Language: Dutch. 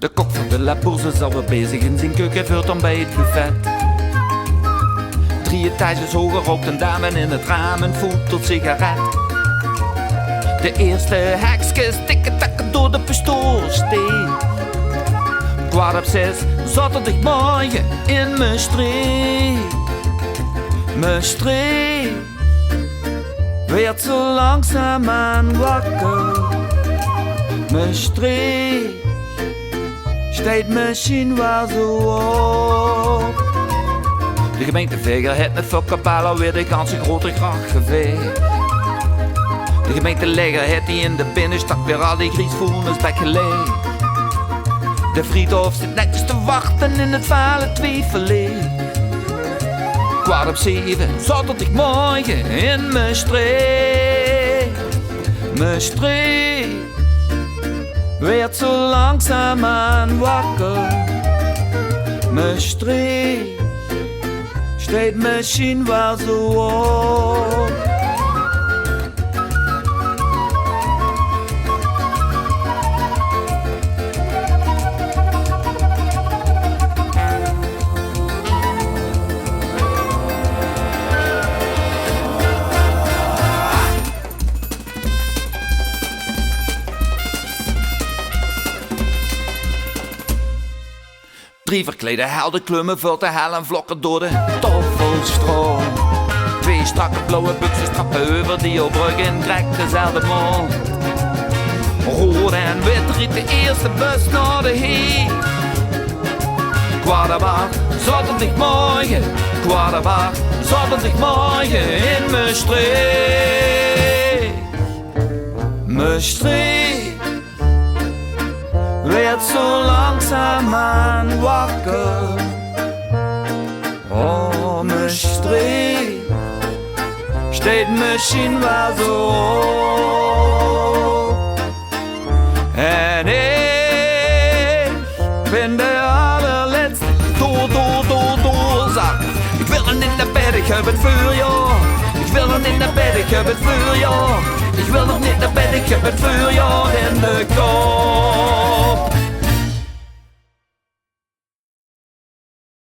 De kok van de La Bourse is alweer bezig in zijn keuken vuurt om bij het buffet. 3 etages hoger rookt een dame in het raam en voelt tot sigaret. De eerste hekskes tikken takken door de pistoorsteen. 5:15, zaterdagmorgen in mijn streek. Mijn streek werd zo langzaamaan wakker. Mijn streek steekt misschien wel zo op. De gemeente Veger heeft met Fokkapalo weer de ganse grote gracht geveegd. De gemeente Legger heeft die in de binnenstad weer al die griesvoelens weggelegd. De Friedhof zit netjes te wachten in het vale Tweeverlee. 6:15, zaterdagmorgen in mijn streek. Mijn streek werd zo langzaamaan wakker. Mijn streek steekt misschien wel zo op. Drie verklede helden klummen vult de hel en vlokken door de toffelstroom. 2 strakke blauwe buksen trappen over die brug in direct dezelfde mond. Rood en wit riet de eerste bus naar de heer. 8:15, zaterdagmorgen. 8:15, zaterdagmorgen in mijn streek. Mijn streek werd zo langzaamaan wakker. Oh, mijn streek steekt misschien wel zo op. En ik ben de allerlaatste doorzak. Ik wil er niet naar bed, ik heb het vuur, joh. Ik wil er niet naar bed, ik heb het vuur, joh. Ik wil nog niet naar bed, ik heb het vuur, joh, in de kop.